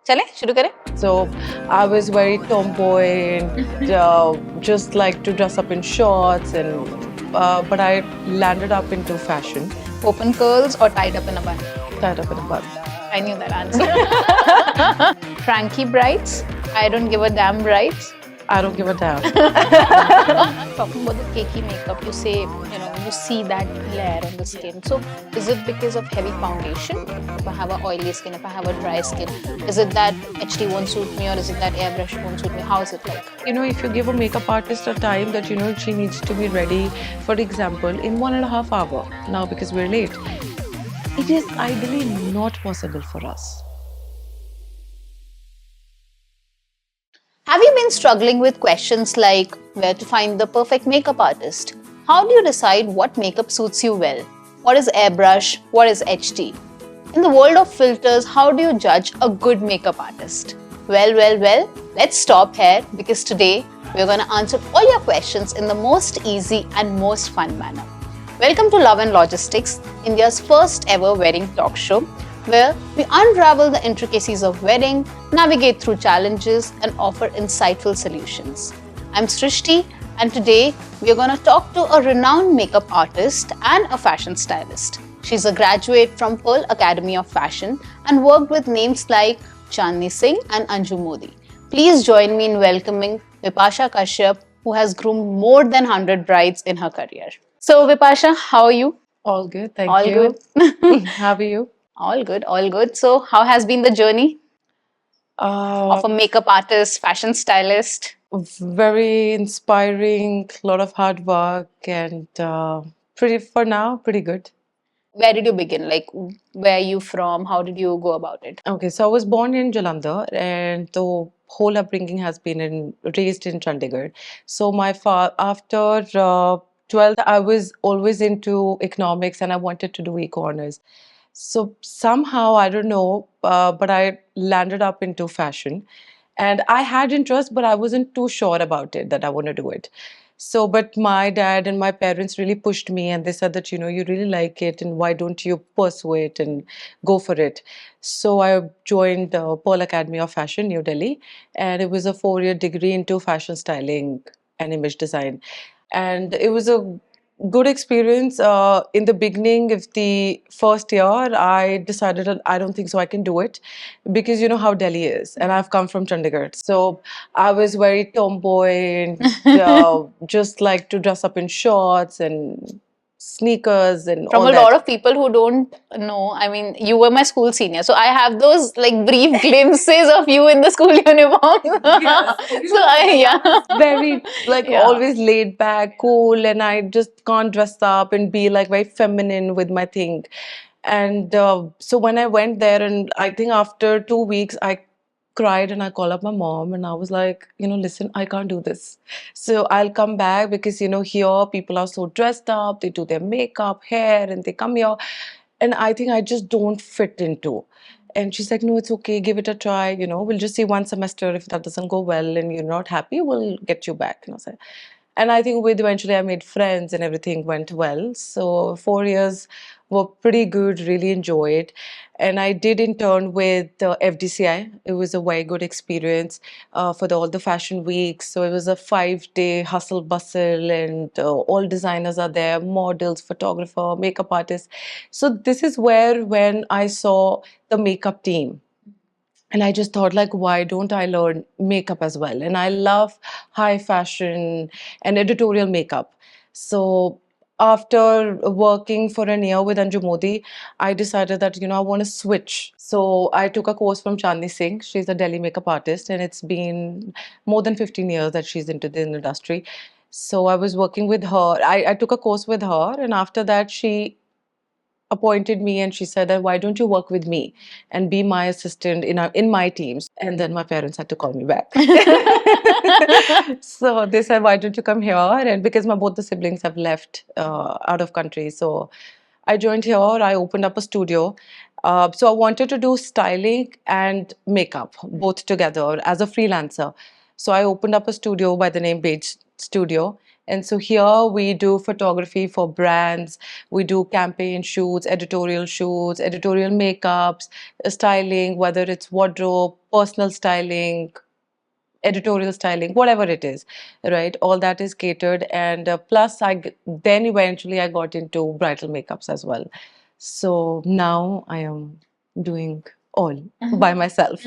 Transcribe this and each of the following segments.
चले शुरू करें? So I was very tomboy and just like to dress up in shorts but I landed up into fashion. Open curls or tied up in a bun? Tied up in a bun. I knew that answer. Cranky brides? I don't give a damn brides. I don't give a damn. Talking about the cakey makeup, you say, you see that layer on the skin. So is it because of heavy foundation? If I have an oily skin, if I have a dry skin, is it that HD won't suit me, or is it that airbrush won't suit me? How is it like? If you give a makeup artist a time that, she needs to be ready, for example, in 1.5 hours, now because we're late, it is ideally not possible for us. Have you been struggling with questions like where to find the perfect makeup artist? How do you decide what makeup suits you well? What is airbrush? What is HD? In the world of filters, how do you judge a good makeup artist? Well, let's stop here because today we're going to answer all your questions in the most easy and most fun manner. Welcome to Love and Logistics, India's first ever wedding talk show, where we unravel the intricacies of wedding, navigate through challenges, and offer insightful solutions. I'm Srishti, and today we are going to talk to a renowned makeup artist and a fashion stylist. She's a graduate from Pearl Academy of Fashion and worked with names like Chandni Singh and Anju Modi. Please join me in welcoming Veepasha Kashyap, who has groomed more than 100 brides in her career. So Veepasha, how are you? All good, thank All you. good. How are you? All good, all good. So, how has been the journey of a makeup artist, fashion stylist? Very inspiring, a lot of hard work, and pretty good. Where did you begin? Like, where are you from? How did you go about it? Okay, so I was born in Jalandhar, and the whole upbringing has been raised in Chandigarh. So after 12th, I was always into economics, and I wanted to do e-commerce. So somehow, I don't know, but I landed up into fashion. And I had interest, but I wasn't too sure about it, that I want to do it. So, but my dad and my parents really pushed me, and they said that, you really like it, and why don't you pursue it and go for it? So I joined Pearl Academy of Fashion, New Delhi, and it was a 4-year degree into fashion styling and image design. And it was a good experience. In the beginning of the first year, I decided that I don't think so I can do it, because you know how Delhi is, and I've come from Chandigarh. So I was very tomboy and just like to dress up in shorts and sneakers and From all a that. lot of people who don't know, I mean, you were my school senior, so I have those like brief glimpses of you in the school uniform. Very Yeah. always laid back, cool, and I just can't dress up and be like very feminine with my thing. And so when I went there, and I think after 2 weeks, I cried and I called up my mom and I was like, listen, I can't do this. So I'll come back because, here people are so dressed up, they do their makeup, hair, and they come here. And I think I just don't fit into. And she's like, no, it's okay, give it a try. We'll just see one semester. If that doesn't go well and you're not happy, we'll get you back. So, and I think eventually I made friends and everything went well. So 4 years were pretty good, really enjoyed. And I did intern with FDCI. It was a very good experience for all the fashion weeks. So it was a 5-day hustle bustle, and all designers are there, models, photographer, makeup artists. So this is when I saw the makeup team. And I just thought, like, why don't I learn makeup as well? And I love high fashion and editorial makeup. So after working for a year with Anju Modi, I decided that, I want to switch. So I took a course from Chandni Singh. She's a Delhi makeup artist, and it's been more than 15 years that she's into the industry. So I was working with her. I took a course with her, and after that, she appointed me, and she said that why don't you work with me and be my assistant in my teams. And then my parents had to call me back. So they said, why don't you come here? And because both the siblings have left out of country, so I joined here. I opened up a studio. So I wanted to do styling and makeup both together as a freelancer. So I opened up a studio by the name Beige studio, And so here we do photography for brands, we do campaign shoots, editorial makeups, styling, whether it's wardrobe, personal styling, editorial styling, whatever it is, right? All that is catered. And plus, then eventually I got into bridal makeups as well. So now I am doing all by myself.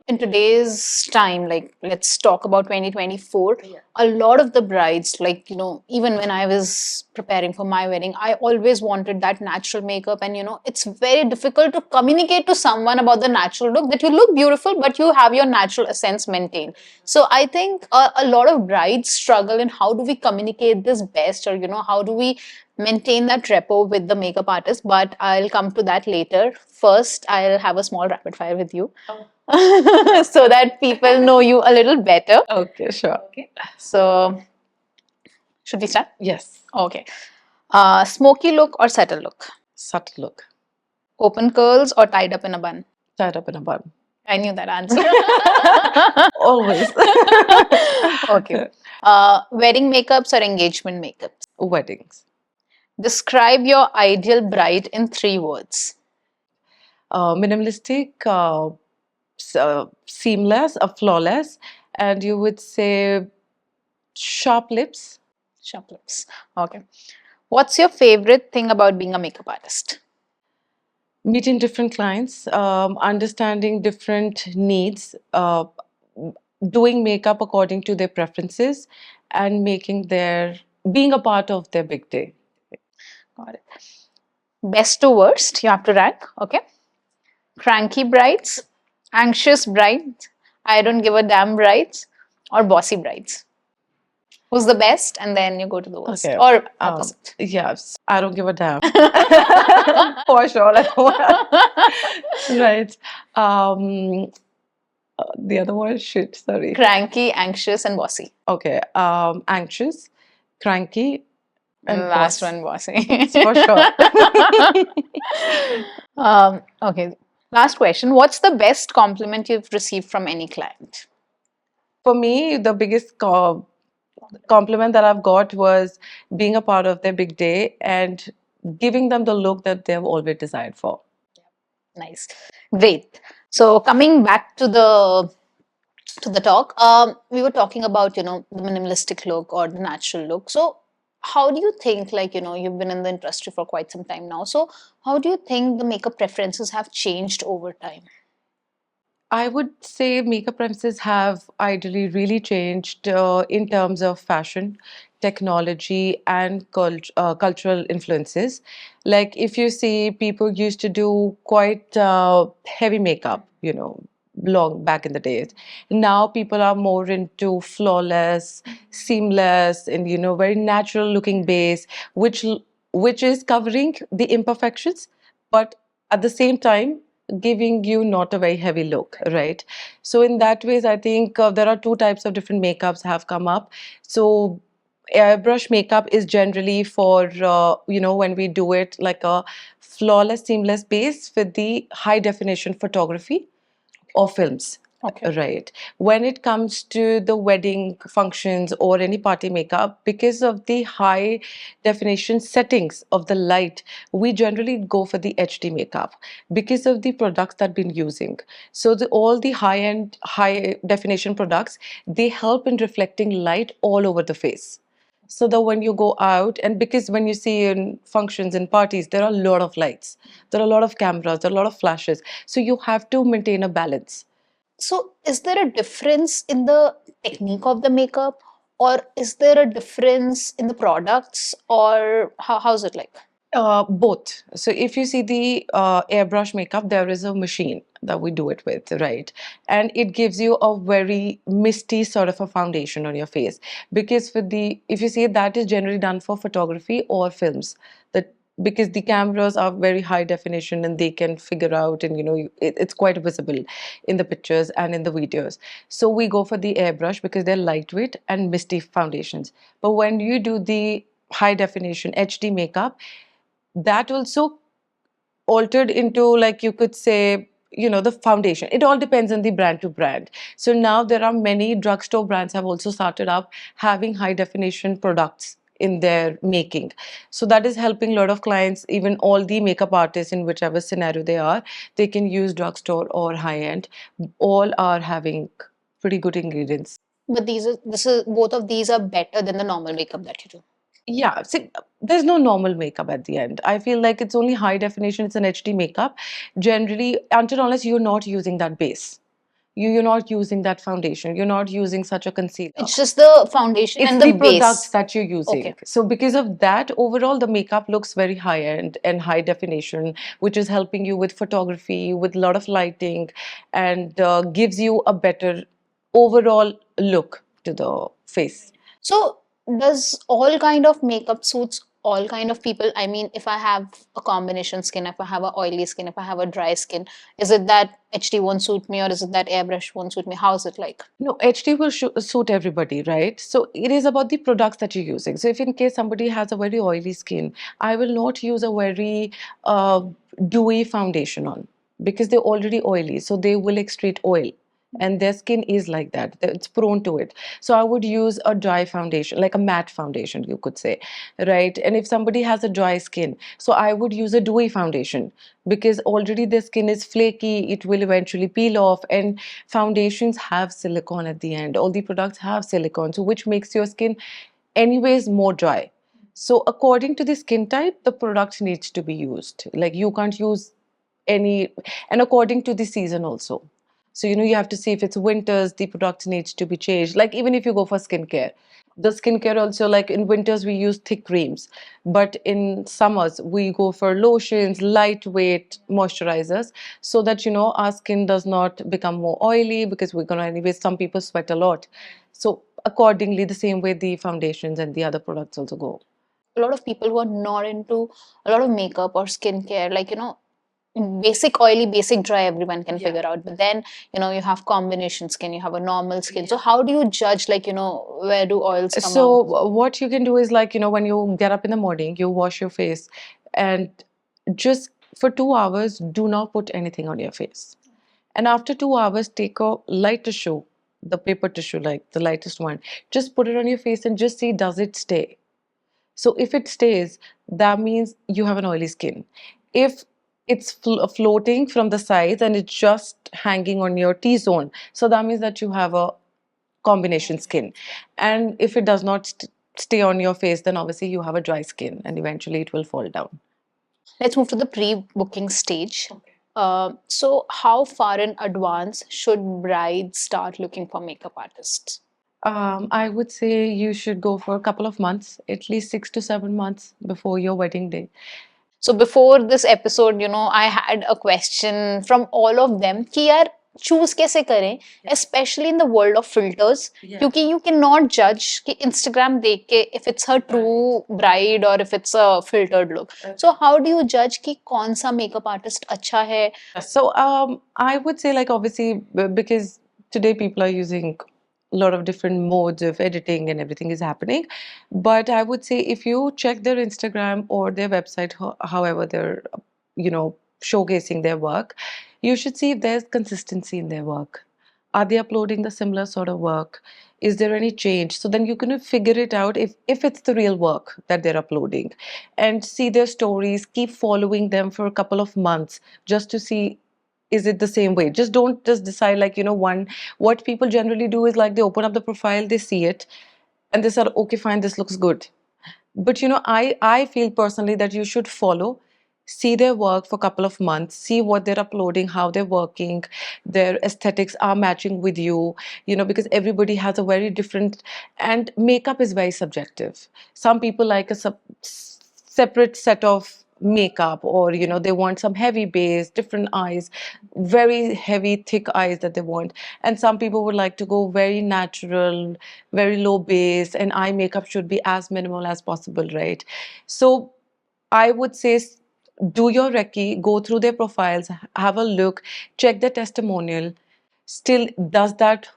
In today's time, like let's talk about 2024, a lot of the brides, like, even when I was preparing for my wedding, I always wanted that natural makeup. And, it's very difficult to communicate to someone about the natural look, that you look beautiful, but you have your natural essence maintained. So I think a lot of brides struggle in how do we communicate this best, or, how do we maintain that rapport with the makeup artist. But I'll come to that later. First, I'll have a small rapid fire with you. So that people know you a little better. Okay, sure. Okay. So, should we start? Yes. Okay. Smoky look or subtle look? Subtle look. Open curls or tied up in a bun? Tied up in a bun. I knew that answer. Always. Okay. Wedding makeups or engagement makeups? Weddings. Describe your ideal bride in 3 words. Minimalistic, seamless, flawless, and you would say sharp lips. Sharp lips. Okay. What's your favorite thing about being a makeup artist? Meeting different clients, understanding different needs, doing makeup according to their preferences, and being a part of their big day. Got it. Best to worst, you have to rank. Okay. Cranky brides, anxious brides, I don't give a damn brides, or bossy brides? Who's the best? And then you go to the worst. Okay. Or opposite. Yes, I don't give a damn. For sure. Right. The other one, shit, sorry. Cranky, anxious, and bossy. Okay. Anxious, cranky, and Last boss. one, bossy. For sure. Okay. Last question. What's the best compliment you've received from any client? For me, the biggest compliment that I've got was being a part of their big day and giving them the look that they've always desired for. Nice. Great. So coming back to the talk, we were talking about, the minimalistic look or the natural look. So how do you think, like, you've been in the industry for quite some time now. So how do you think the makeup preferences have changed over time? I would say makeup preferences have ideally really changed in terms of fashion, technology, and cultural influences. Like if you see, people used to do quite heavy makeup, long back in the days. Now people are more into flawless, seamless, and very natural looking base, which is covering the imperfections, but at the same time giving you not a very heavy look, right? So in that ways, I think there are two types of different makeups have come up. So airbrush makeup is generally for when we do it like a flawless seamless base with the high definition photography or films. Okay. Right. When it comes to the wedding functions or any party makeup, because of the high definition settings of the light, we generally go for the HD makeup because of the products that we've been using. So all the high-end, high definition products, they help in reflecting light all over the face. So that when you go out, and because when you see in functions and parties, there are a lot of lights, there are a lot of cameras, there are a lot of flashes. So you have to maintain a balance. So is there a difference in the technique of the makeup, or is there a difference in the products, or how's it like? Both. So if you see the airbrush makeup, there is a machine that we do it with, right? And it gives you a very misty sort of a foundation on your face. Because if you see, that is generally done for photography or films. Because the cameras are very high definition and they can figure out, and it's quite visible in the pictures and in the videos. So we go for the airbrush because they're lightweight and misty foundations. But when you do the high definition HD makeup, that also altered into, like, you could say, the foundation. It all depends on the brand to brand. So now there are many drugstore brands have also started up having high definition products in their making. So that is helping a lot of clients, even all the makeup artists in whichever scenario they are, they can use drugstore or high end. All are having pretty good ingredients. But this is both of these are better than the normal makeup that you do. Yeah, see, there's no normal makeup at the end. I feel like it's only high definition, it's an HD makeup. Generally, until unless you're not using that base. You're not using that foundation. You're not using such a concealer. It's just the foundation It's and the the products base. that you're using. Okay. So because of that, overall the makeup looks very high end and high definition, which is helping you with photography, with a lot of lighting, and gives you a better overall look to the face. So does all kind of makeup suits all kind of people? I mean, if I have a combination skin, if I have a oily skin, if I have a dry skin, is it that HD won't suit me or is it that airbrush won't suit me? How is it like? No, HD will suit everybody, right? So it is about the products that you're using. So if in case somebody has a very oily skin, I will not use a very uh, dewy foundation on because they're already oily. So they will excrete oil. And their skin is like that. It's prone to it. So I would use a dry foundation, like a matte foundation, you could say, right? And if somebody has a dry skin, so I would use a dewy foundation because already their skin is flaky. It will eventually peel off, and foundations have silicone at the end. All the products have silicone, so which makes your skin anyways more dry. So according to the skin type, the product needs to be used. Like you can't use any, and according to the season also. So you have to see if it's winters, the product needs to be changed. Like even if you go for skincare, the skincare also, like in winters we use thick creams, but in summers we go for lotions, lightweight moisturizers, so that our skin does not become more oily because we're gonna anyways. Some people sweat a lot, so accordingly, the same way the foundations and the other products also go. A lot of people who are not into a lot of makeup or skincare, like, basic oily, basic dry, everyone can figure out. But then, you have combination skin, you have a normal skin. So how do you judge, like, where do oils come So out? what you can do is, like, when you get up in the morning, you wash your face, and just for 2 hours, do not put anything on your face. And after 2 hours, take a light tissue, the paper tissue, like the lightest one, just put it on your face and just see, does it stay? So if it stays, that means you have an oily skin. If it's floating from the sides and it's just hanging on your T-zone, so that means that you have a combination skin. And if it does not stay on your face, then obviously you have a dry skin and eventually it will fall down. Let's move to the pre-booking stage. So how far in advance should brides start looking for makeup artists? I would say you should go for a couple of months, at least 6 to 7 months before your wedding day. So before this episode, I had a question from all of them कि यार choose कैसे करें, especially in the world of filters, क्योंकि you cannot judge कि Instagram देख के if it's her true bride or if it's a filtered look. So how do you judge कि कौन सा makeup artist अच्छा है? So I would say, like, obviously, because today people are using a lot of different modes of editing and everything is happening. But I would say if you check their Instagram or their website, however they're, showcasing their work, you should see if there's consistency in their work. Are they uploading the similar sort of work? Is there any change? So then you can figure it out if it's the real work that they're uploading, and see their stories, keep following them for a couple of months just to see, is it the same way? Just don't just decide, like, one. What people generally do is, like, they open up the profile, they see it, and they say, okay, fine, this looks good. But I feel personally that you should follow, see their work for a couple of months, see what they're uploading, how they're working, their aesthetics are matching with you, because everybody has a very different, and makeup is very subjective. Some people like a separate set of makeup, or they want some heavy base, different eyes, very heavy thick eyes that they want. And some people would like to go very natural, very low base, and eye makeup should be as minimal as possible, right? So I would say, do your recce, go through their profiles, have a look, check their testimonial. Still, does that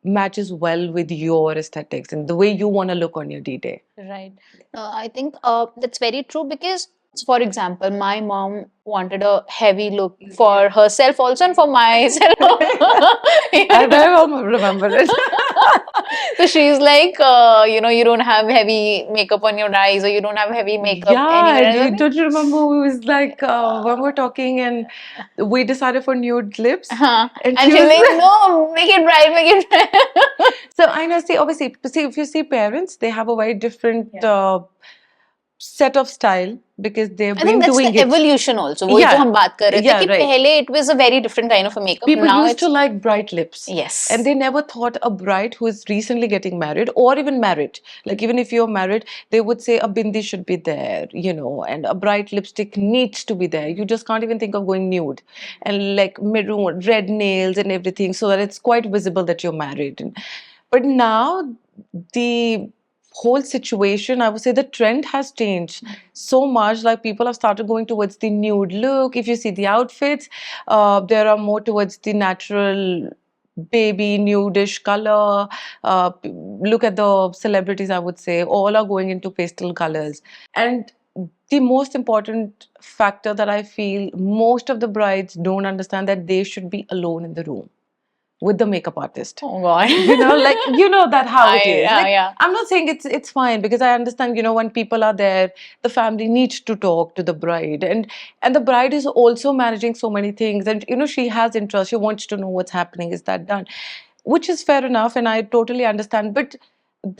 matches well with your aesthetics and the way you want to look on your D-Day? Right. I think that's very true because So for example, my mom wanted a heavy look for herself also and for myself. I very well remember it. So she's like, you don't have heavy makeup on your eyes, or you don't have heavy makeup Yeah, anywhere. and And I was you like, don't you remember we was like when we were talking and we decided for nude lips, huh. and And she she's was like, no, make it bright, make it bright. so I know. See, obviously, see if you see parents, they have a very different set of style because they've I think been that's the doing it. evolution also. वही जो Yeah, हम बात कर रहे थे yeah, कि right. पहले it was a very different kind of a makeup. People Now used to it's like bright lips. yes. And they never thought a bride who is recently getting married or even married, like even if you're married, they would say a bindi should be there, and a bright lipstick needs to be there. You just can't even think of going nude and like maroon, red nails and everything so that it's quite visible that you're married. But now the whole situation, I would say the trend has changed so much. Like people have started going towards the nude look. If you see the outfits, there are more towards the natural baby nudish color. Look at the celebrities, I would say, all are going into pastel colors. And the most important factor that I feel most of the brides don't understand that they should be alone in the room with the makeup artist. Oh God. Like that how it is. Like Yeah. I'm not saying it's fine because I understand, when people are there, the family needs to talk to the bride, and the bride is also managing so many things, and she has interest, she wants to know what's happening, is that done, which is fair enough, and I totally understand, but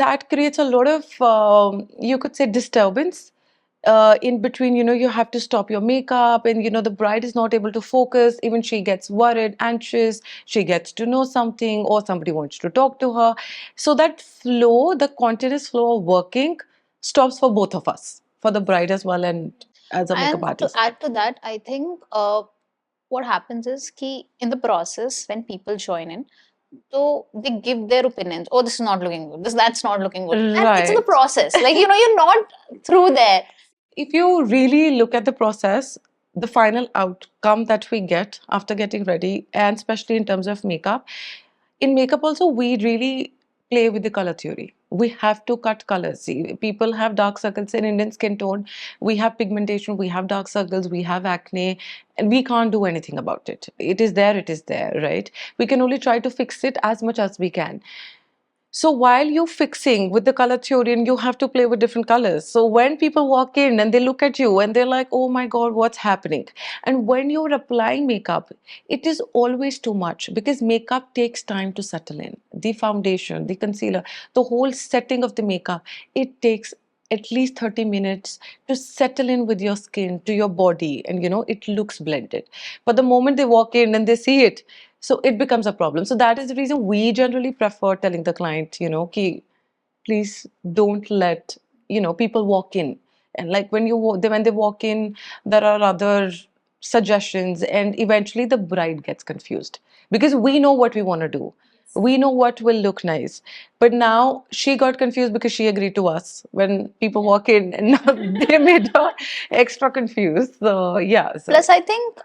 that creates a lot of you could say disturbance in between. You have to stop your makeup, and the bride is not able to focus, even she gets worried, anxious, she gets to know something or somebody wants to talk to her, so that flow, the continuous flow of working stops for both of us, for the bride as well and as a makeup And to artist. add to that, I think what happens is ki in the process when people join in, so they give their opinions. Oh, this is not looking good. That's not looking good. And it's in the Right. process. Like you're not through there. If you really look at the process, the final outcome that we get after getting ready, and especially in terms of makeup, in makeup also, we really play with the color theory. We have to cut colors. See, people have dark circles in Indian skin tone. We have pigmentation, we have dark circles, we have acne, and we can't do anything about it. It is there, right? We can only try to fix it as much as we can. So while you're fixing with the color theory, and you have to play with different colors. So when people walk in and they look at you and they're like, oh my God, what's happening? And when you're applying makeup, it is always too much because makeup takes time to settle in. The foundation, the concealer, the whole setting of the makeup, it takes at least 30 minutes to settle in with your skin, to your body, and it looks blended. But the moment they walk in and they see it, so it becomes a problem. So that is the reason we generally prefer telling the client, ki, please don't let people walk in, and like when they walk in, there are other suggestions, and eventually the bride gets confused because we know what we want to do. We know what will look nice, but now she got confused because she agreed to us when people walk in, and now they made her extra confused. So yeah, so Plus, I think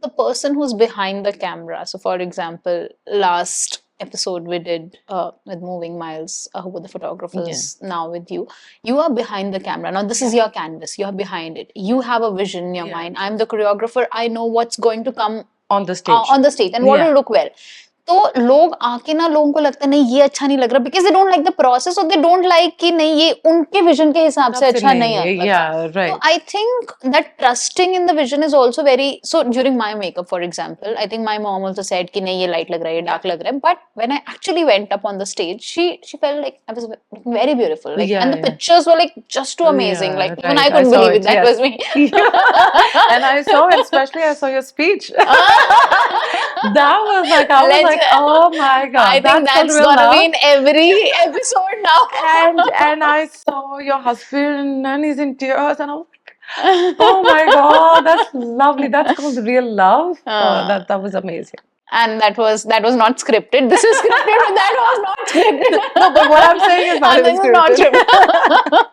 the person who's behind the camera. So, for example, last episode we did with Moving Miles, who were the yeah, photographers, now with you. You are behind the camera. Now, this is your canvas. You are behind it. You have a vision in your yeah, mind. I'm the choreographer. I know what's going to come on the stage, on the stage and what yeah. will look well. तो लोग आके ना लोगों को लगता है नहीं ये अच्छा नहीं लग रहा because they don't like the process और दे डोंट लाइक कि नहीं ये उनके विजन के हिसाब से That's अच्छा नहीं नहीं, लग रहा yeah, तो right. I think that trusting in the vision is also very so during my makeup for example I think my mom also said कि नहीं ये लाइट लग रहा है ये डार्क लग रहा है but when I actually went up on the stage she felt like I was looking very beautiful like Yeah, and the yeah, pictures were like just too amazing yeah, like even right. I I couldn't saw believe it it, that yes. Was me And I saw, and especially I saw your speech. That was like, I was like, oh my God, I think that's called that's real gonna be love. in every episode now. And I saw your husband, and he's in tears, and I'm like, oh my God, that's lovely. That's called real love. Oh, Uh, that was amazing. and that was not scripted. This is scripted, but that was not scripted. No, but what I'm saying is not And even this is not scripted. scripted.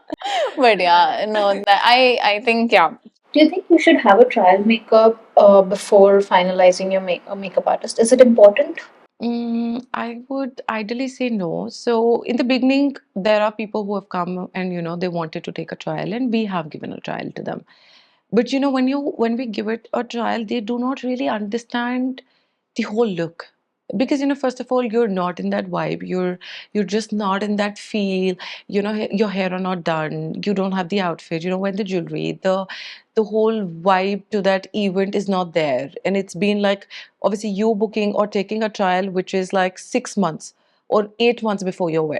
But yeah, no, I think yeah. Do you think you should have a trial makeup before finalizing your makeup artist? Is it important? I would ideally say no. So in the beginning, there are people who have come and they wanted to take a trial, and we have given a trial to them. But when we give it a trial, they do not really understand the whole look. Because first of all, you're not in that vibe. You're just not in that feel. Your hair are not done. You don't have the outfit. When the jewelry, the whole vibe to that event is not there. And it's been like obviously you booking or taking a trial, which is like 6 months or 8 months before your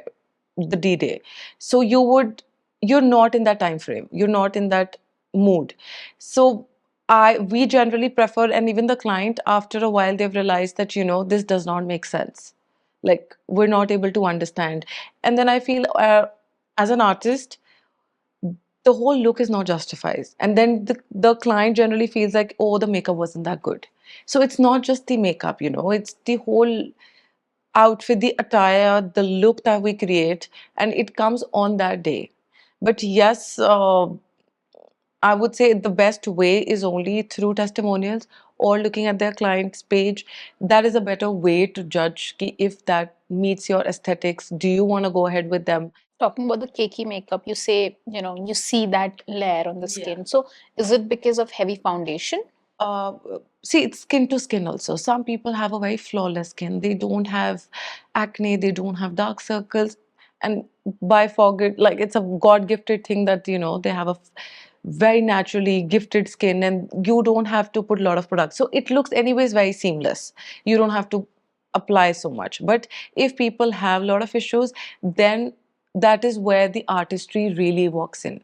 the D-Day. So you're not in that time frame. You're not in that mood. So we generally prefer, and even the client, after a while, they've realized that, this does not make sense. Like, we're not able to understand. And then I feel, as an artist, the whole look is not justified. And then the client generally feels like, oh, the makeup wasn't that good. So it's not just the makeup, it's the whole outfit, the attire, the look that we create, and it comes on that day. But yes, I would say the best way is only through testimonials or looking at their client's page. That is a better way to judge if that meets your aesthetics. Do you want to go ahead with them? Talking about the cakey makeup, you say, you see that layer on the Yeah. skin. So is it because of heavy foundation? uh, See, it's skin to skin also. Some people have a very flawless skin. They don't have acne, they don't have dark circles. And by forget, like it's a God gifted thing that, they have a very naturally gifted skin and you don't have to put a lot of products. So it looks, anyways, very seamless. You don't have to apply so much. But if people have a lot of issues, then that is where the artistry really walks in.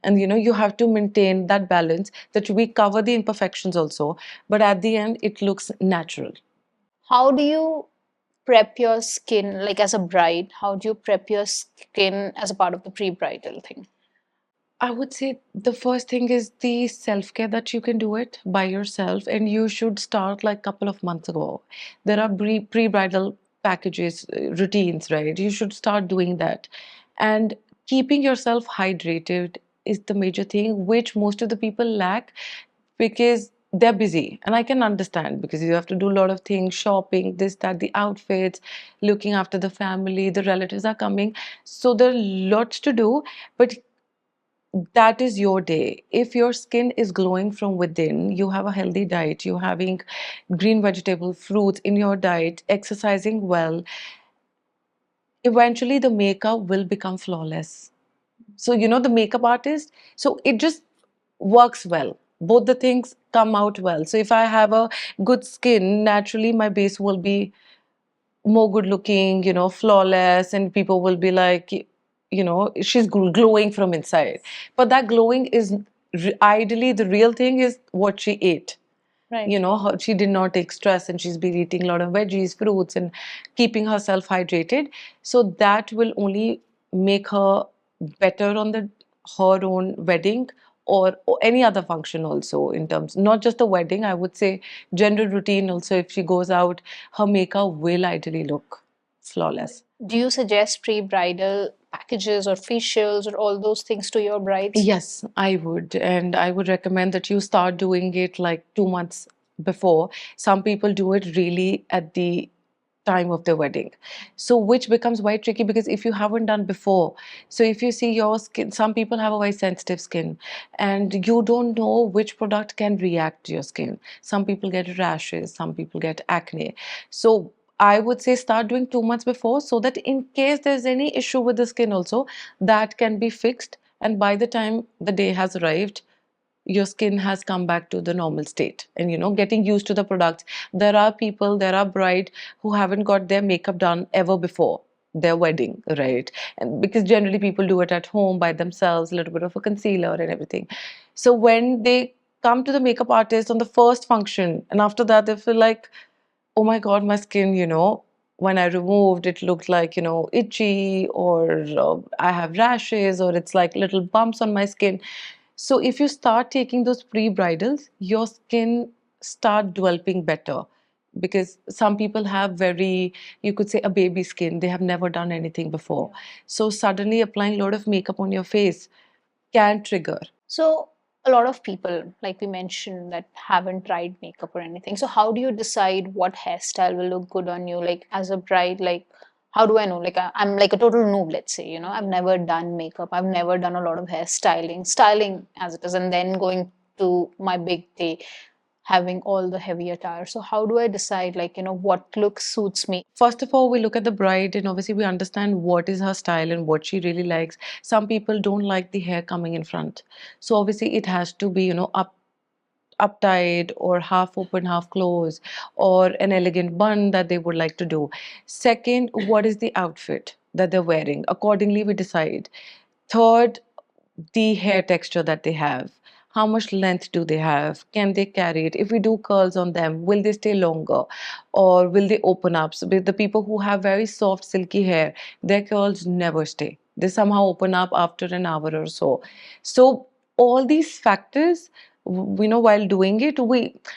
And you have to maintain that balance, that we cover the imperfections also, but at the end it looks natural. How do you prep your skin, like as a bride? How do you prep your skin as a part of the pre-bridal thing? I would say the first thing is the self-care, that you can do it by yourself, and you should start like a couple of months ago. There are pre-bridal packages, routines, right? You should start doing that. And keeping yourself hydrated is the major thing, which most of the people lack because they're busy. And I can understand, because you have to do a lot of things, shopping, this, that, the outfits, looking after the family, the relatives are coming. So there are lots to do. But that is your day. If your skin is glowing from within, you have a healthy diet, you're having green vegetable, fruits in your diet, exercising well, eventually the makeup will become flawless. So, the makeup artist, so it just works well. Both the things come out well. So, if I have a good skin, naturally my base will be more good looking, flawless, and people will be like, she's glowing from inside. But that glowing is ideally, the real thing is what she ate. Right. She did not take stress, and she's been eating a lot of veggies, fruits, and keeping herself hydrated. So that will only make her better on her own wedding, or any other function also, in terms not just the wedding. I would say general routine also. If she goes out, her makeup will ideally look flawless. Do you suggest pre-bridal packages or facials or all those things to your brides? Yes, I would. And I would recommend that you start doing it like 2 months before. Some people do it really at the time of the wedding. So, which becomes quite tricky, because if you haven't done before, so if you see your skin, some people have a very sensitive skin and you don't know which product can react to your skin. Some people get rashes, some people get acne. So, I would say start doing 2 months before, so that in case there's any issue with the skin also, that can be fixed. And by the time the day has arrived, your skin has come back to the normal state, and getting used to the products. There are bride who haven't got their makeup done ever before their wedding, right? And because generally people do it at home by themselves, a little bit of a concealer and everything. So when they come to the makeup artist on the first function, and after that they feel like, oh my god, my skin, when I removed, it looked like, itchy, or I have rashes, or it's like little bumps on my skin. So if you start taking those pre-bridals, your skin start developing better, because some people have very, you could say, a baby skin. They have never done anything before. So suddenly applying a lot of makeup on your face can trigger. So a lot of people, like we mentioned, that haven't tried makeup or anything. So how do you decide what hairstyle will look good on you? Like as a bride, like how do I know? Like I'm like a total noob, let's say, I've never done makeup. I've never done a lot of hairstyling, styling as it is, and then going to my big day, having all the heavy attire. So how do I decide, like, what look suits me? First of all, we look at the bride and obviously we understand what is her style and what she really likes. Some people don't like the hair coming in front. So obviously it has to be, uptight or half open, half closed, or an elegant bun that they would like to do. Second, what is the outfit that they're wearing? Accordingly, we decide. Third, the hair texture that they have. How much length do they have? Can they carry it? If we do curls on them, will they stay longer or will they open up? So with the people who have very soft, silky hair, their curls never stay. They somehow open up after an hour or so. So all these factors, while doing it,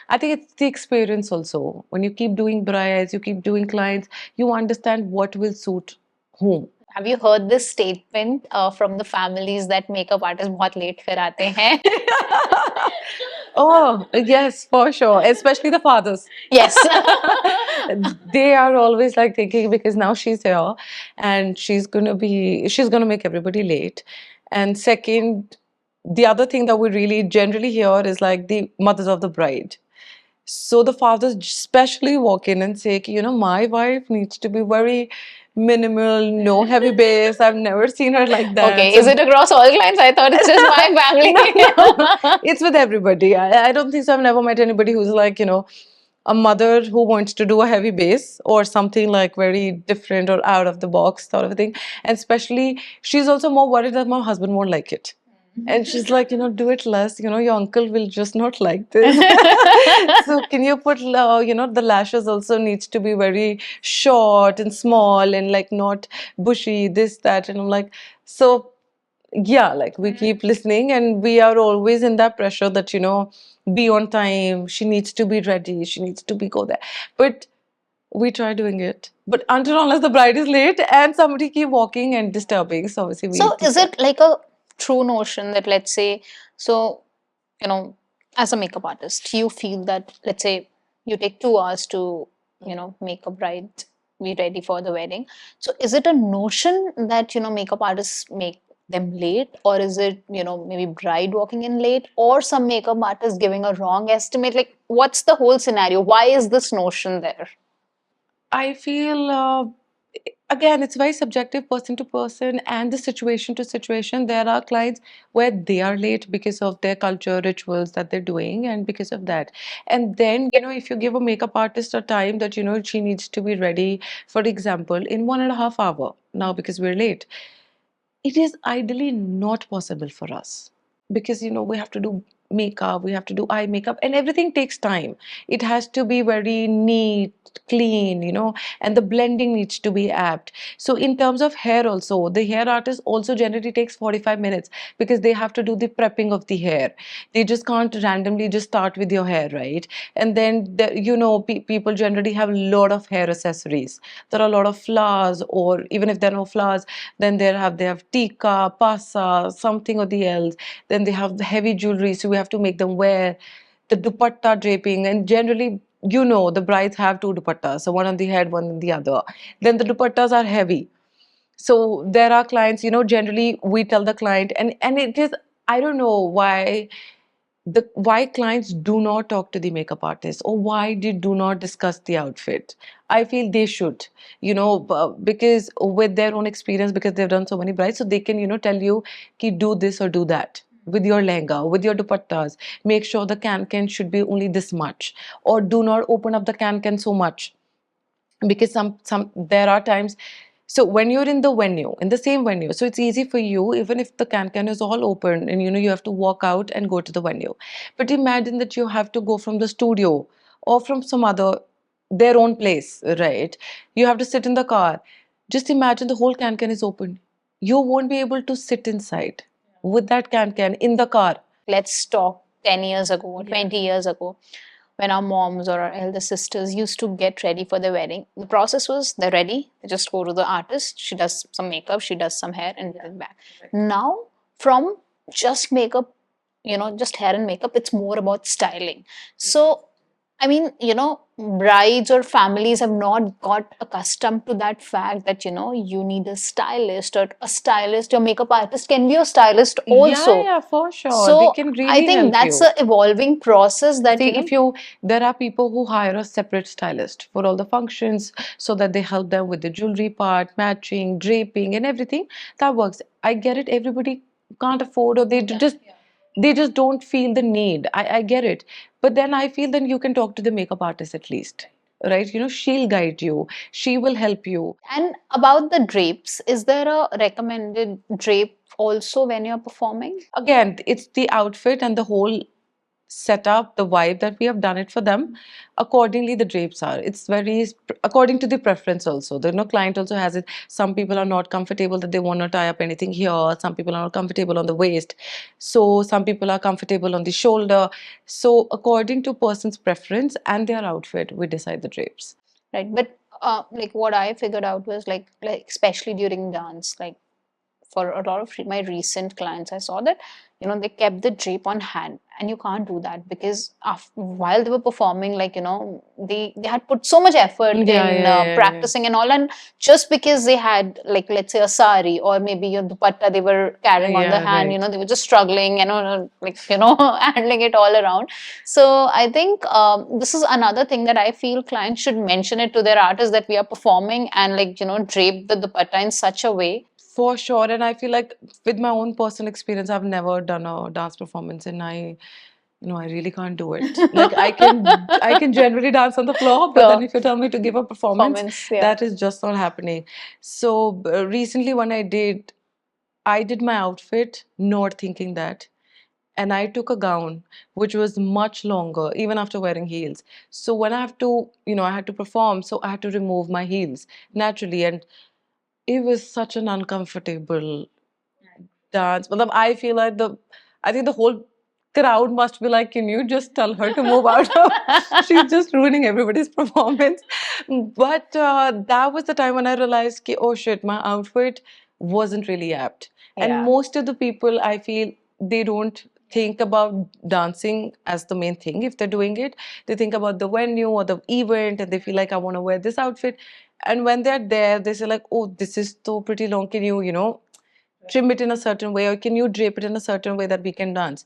I think it's the experience also. When you keep doing brides, you keep doing clients, you understand what will suit whom. Have you heard this statement from the families that makeup artists बहुत late फिर आते हैं? Oh, yes, for sure. Especially the fathers. Yes. They are always like thinking because now she's here and she's gonna make everybody late. And second, the other thing that we really generally hear is like the mothers of the bride. So the fathers especially walk in and say, my wife needs to be very minimal, no heavy base. I've never seen her like that. Okay, So is it across all clients? I thought it's just my family. no, it's with everybody. I don't think so. I've never met anybody who's like, a mother who wants to do a heavy base or something like very different or out of the box sort of a thing. And especially, she's also more worried that my husband won't like it. And she's like, do it less. Your uncle will just not like this. So can you put, the lashes also needs to be very short and small and like not bushy, this, that. And I'm like, so yeah, like we keep listening and we are always in that pressure that, be on time. She needs to be ready. She needs to be go there. But we try doing it. But until unless the bride is late and somebody keep walking and disturbing. So obviously we So keep is it like a true notion that, let's say, so, you know, as a makeup artist, you feel that, let's say, you take 2 hours to, make a bride be ready for the wedding. So is it a notion that, makeup artists make them late, or is it, maybe bride walking in late, or some makeup artist giving a wrong estimate? Like, what's the whole scenario? Why is this notion there? I feel, again, it's very subjective, person to person, and the situation to situation. There are clients where they are late because of their culture, rituals that they're doing, and because of that. And then, if you give a makeup artist a time that, she needs to be ready, for example, in 1.5 hours, now because we're late, it is ideally not possible for us because we have to do makeup, we have to do eye makeup, and everything takes time. It has to be very neat, clean, and the blending needs to be apt. So in terms of hair also, the hair artist also generally takes 45 minutes because they have to do the prepping of the hair. They just can't randomly just start with your hair, right? And then people generally have a lot of hair accessories. There are a lot of flowers, or even if there are no flowers, then they have tika, pasa, something or the else. Then they have the heavy jewelry, so we have to make them wear the dupatta draping. And generally, the brides have two dupattas, so one on the head, one on the other. Then the dupattas are heavy. So there are clients, generally we tell the client, and it is, I don't know why clients do not talk to the makeup artist, or why they do not discuss the outfit. I feel they should, because with their own experience, because they've done so many brides, so they can, tell you, ki do this or do that with your lehenga, with your dupattas. Make sure the can should be only this much, or do not open up the can so much, because some there are times. So when you're in the venue, in the same venue, so it's easy for you even if the can is all open and you have to walk out and go to the venue. But imagine that you have to go from the studio or from some other their own place, right? You have to sit in the car. Just imagine the whole can is open. You won't be able to sit inside with that can in the car. Let's talk 10 years ago, 20 years ago, when our moms or our elder sisters used to get ready for the wedding. The process was they're ready, they just go to the artist, she does some makeup, she does some hair, and get it back. Now, from just makeup just hair and makeup. It's more about styling. So, I mean, brides or families have not got accustomed to that fact that, you need a stylist, or a stylist, your makeup artist can be a stylist Yeah, also. yeah, for sure. They So can I really think help that's you. a evolving process that, See, there are people who hire a separate stylist for all the functions so that they help them with the jewelry part, matching, draping, and everything. That works. I get it. Everybody can't afford, or they just don't feel the need. I get it. But then I feel then you can talk to the makeup artist at least, right? She'll guide you. She will help you. and about the drapes, is there a recommended drape also when you're performing? Again, it's the outfit and the whole setup, the vibe that we have done it for them. Accordingly, the drapes are. It's very according to the preference also. The client also has it. Some people are not comfortable that they want to tie up anything here. Some people are not comfortable on the waist. So some people are comfortable on the shoulder. So according to person's preference and their outfit, we decide the drapes. Right, but like what I figured out was like especially during dance, like for a lot of my recent clients, I saw that they kept the drape on hand, and you can't do that because while they were performing, like they had put so much effort Yeah, in yeah, yeah, yeah. practicing and all, and just because they had, like, let's say a sari or maybe your dupatta they were carrying on the Yeah, hand, right. they were just struggling, like handling it all around. So I think this is another thing that I feel clients should mention it to their artists, that we are performing, and like drape the dupatta in such a way. For sure. And I feel like with my own personal experience, I've never done a dance performance, and I really can't do it. Like I can generally dance on the floor, but then Floor if you tell me to give a performance, performance, yeah. that is just not happening. So recently when I did my outfit not thinking that. And I took a gown which was much longer, even after wearing heels. So when I had to perform, so I had to remove my heels naturally. And it was such an uncomfortable dance. Matlab, I think the whole crowd must be like, can you just tell her to move out? She's just ruining everybody's performance. But that was the time when I realized, ki, oh shit, my outfit wasn't really apt. And Yeah. most of the people, I feel, they don't think about dancing as the main thing. If they're doing it, they think about the venue or the event, and they feel like, I want to wear this outfit. And when they're there, they say like, oh, this is so pretty long. Can you trim it in a certain way, or can you drape it in a certain way that we can dance?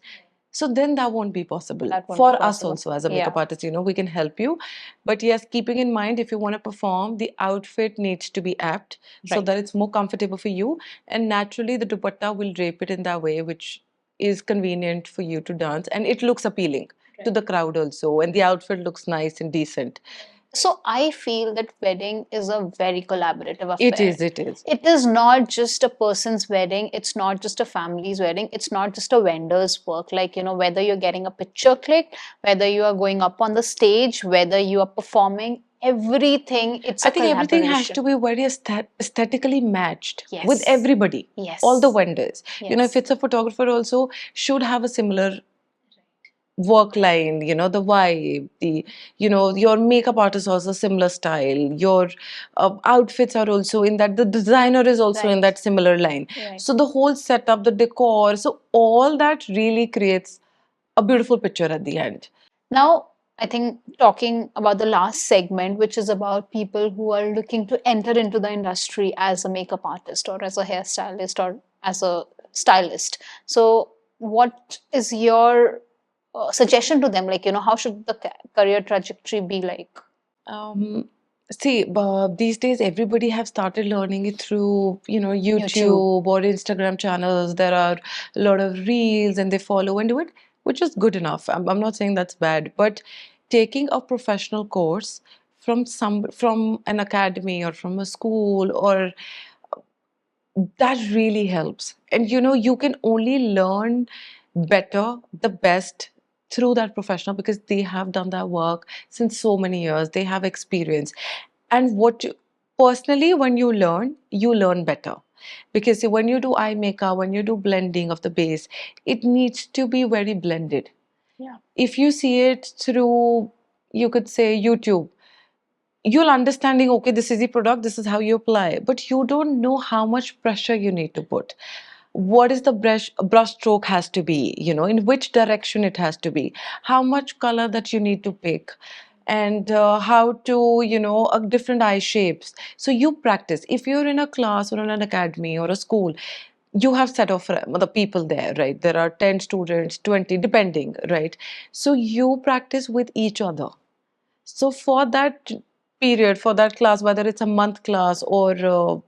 So then that won't be possible That won't be for us possible. also as a Yeah. makeup artist. We can help you. But yes, keeping in mind, if you want to perform, the outfit needs to be apt so Right. that it's more comfortable for you. And naturally, the dupatta will drape it in that way, which is convenient for you to dance. And it looks appealing to the crowd also. And the outfit looks nice and decent. So I feel that wedding is a very collaborative It affair. is, it is. It is not just a person's wedding, it's not just a family's wedding, it's not just a vendor's work. Like, whether you're getting a picture clicked, whether you are going up on the stage, whether you are performing, everything, it's I a think everything has to collaboration. be very aesthetically matched with Yes. everybody, all the Yes. vendors. If Yes. it's a photographer, also should have a similar work line, the vibe, your makeup artist also similar style, your outfits are also in that, the designer is also in Right. that similar line. Right. So the whole setup, the decor, so all that really creates a beautiful picture at the end. Now, I think talking about the last segment, which is about people who are looking to enter into the industry as a makeup artist or as a hairstylist or as a stylist. So, what is your suggestion to them? Like, how should the career trajectory be like? Um, See, these days everybody have started learning it through, YouTube. YouTube or Instagram channels. There are a lot of reels and they follow and do it, which is good enough. I'm not saying that's bad, but taking a professional course from an academy or from a school, or that really helps. And you can only learn better, the best, through that professional, because they have done that work since so many years. They have experience. And personally, when you learn better. Because see, when you do eye makeup, when you do blending of the base, it needs to be very blended. Yeah. If you see it through, you could say, YouTube, you'll understanding, okay, this is the product, this is how you apply, but you don't know how much pressure you need to put, what is the brush stroke has to be, in which direction it has to be, how much color that you need to pick, and how to, different eye shapes. So you practice. If you're in a class or in an academy or a school, you have set of the people there, right? There are 10 students, 20, depending, right? So you practice with each other. So for that period, for that class, whether it's a month class or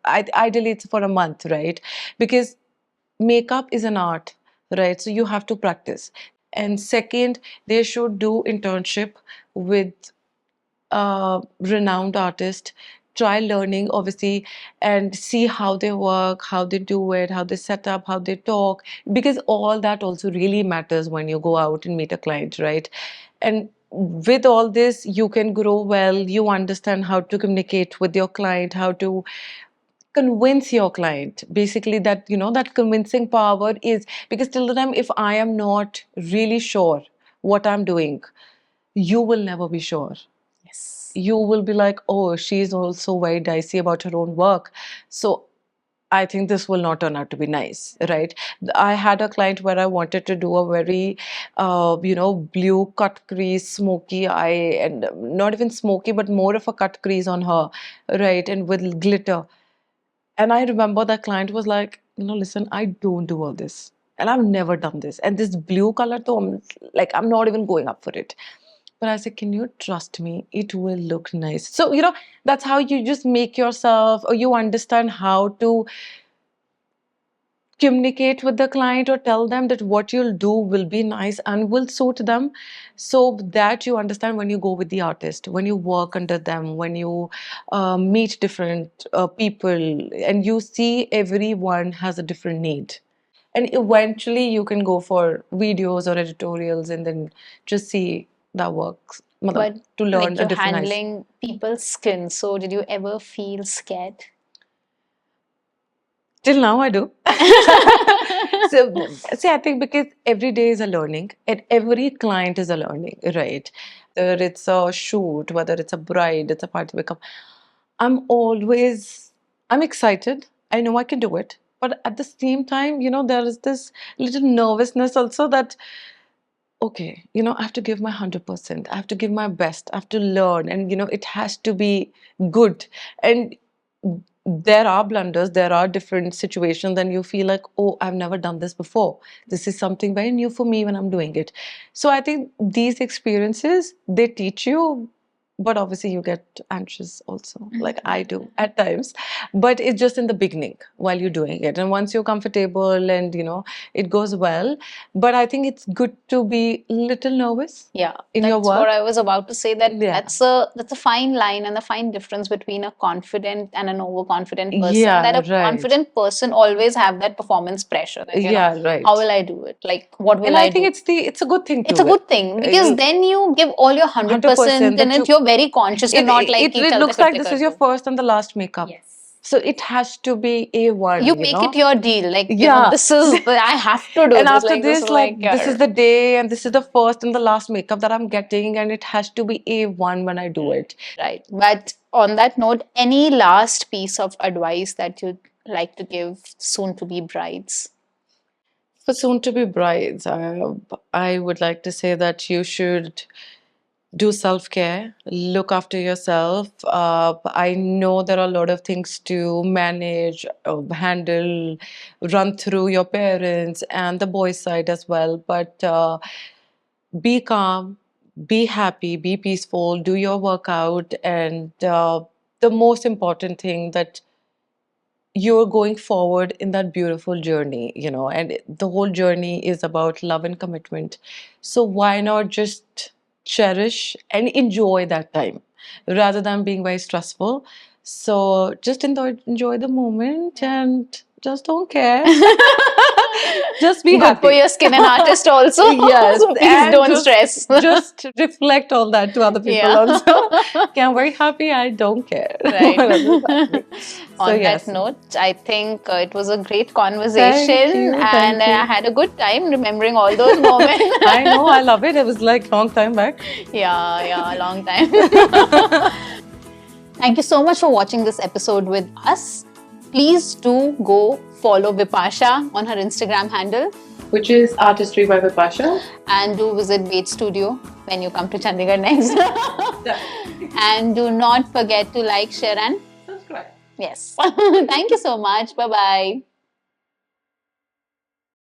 ideally it's for a month, right? Because makeup is an art, right? So you have to practice. And second, they should do internship with renowned artist, try learning obviously, and see how they work, how they do it, how they set up, how they talk, because all that also really matters when you go out and meet a client, right? And with all this, you can grow well. You understand how to communicate with your client, how to convince your client, basically, that that convincing power is, because till the time if I am not really sure what I'm doing, you will never be sure. Yes. You will be like, oh, she's also very dicey about her own work, so I think this will not turn out to be nice, right? I had a client where I wanted to do a very, blue cut crease, smoky eye, and not even smoky, but more of a cut crease on her, right? And with glitter. And I remember that client was like, listen, I don't do all this. And I've never done this. And this blue color, though, I'm not even going up for it. But I said, can you trust me? It will look nice. So, that's how you just make yourself, or you understand how to communicate with the client or tell them that what you'll do will be nice and will suit them, so that you understand when you go with the artist, when you work under them, when you meet different people, and you see everyone has a different need. And eventually you can go for videos or editorials and then just see that works, But to learn like a you're different eyes. handling people's skin, so did you ever feel scared? Till now, I do. So, see, I think because every day is a learning, and every client is a learning, right? Whether it's a shoot, whether it's a bride, it's a party makeup, I'm excited. I know I can do it. But at the same time, there is this little nervousness also that, okay, I have to give my 100%. I have to give my best. I have to learn, and it has to be good. And there are blunders, there are different situations, and you feel like, oh, I've never done this before. This is something very new for me when I'm doing it. So I think these experiences, they teach you, but obviously you get anxious also, like I do at times. But it's just in the beginning while you're doing it. And once you're comfortable and it goes well. But I think it's good to be little nervous Yeah, in your that's what work. I was about to say. That Yeah. that's a fine line and a fine difference between a confident and an overconfident person. Yeah, That a right. confident person always have that performance pressure. That, Yeah, right. how will I do it? Like, what will And I I think do? it's a good thing It's to a good thing because then you give all your 100% and that you you're very conscious. You're not like it looks like this is your first and the last makeup. Yes. So it has to be A1, You make it your deal. Like, Yeah. this is I have to do And this. after Like, this this, is like, like this is the day and this is the first and the last makeup that I'm getting, and it has to be A1 when I do it. right. But on that note, any last piece of advice that you'd like to give soon to be brides? For soon to be brides, I would like to say that you should do self-care, look after yourself. I know there are a lot of things to manage, handle, run through your parents and the boys' side as well. But be calm, be happy, be peaceful, do your workout, and the most important thing, that you're going forward in that beautiful journey, and the whole journey is about love and commitment. So why not just cherish and enjoy that time rather than being very stressful? So just enjoy the moment and just don't care. Just be Good happy. for your skin and artist also. Yes, So please and don't just, stress. just reflect all that to other people Yeah. also. Okay, I'm very happy. I don't care. Right. Whatever's happening. So On yes. that note, I think it was a great conversation Thank and you. I had a good time remembering all those moments. I know, I love it. It was like long time back. Yeah, a long time. Thank you so much for watching this episode with us. Please do go follow Veepasha on her Instagram handle. Which is Artistry by Veepasha. And do visit Beige Studio when you come to Chandigarh next. And do not forget to like, share and Subscribe. yes. Thank you so much. Bye-bye.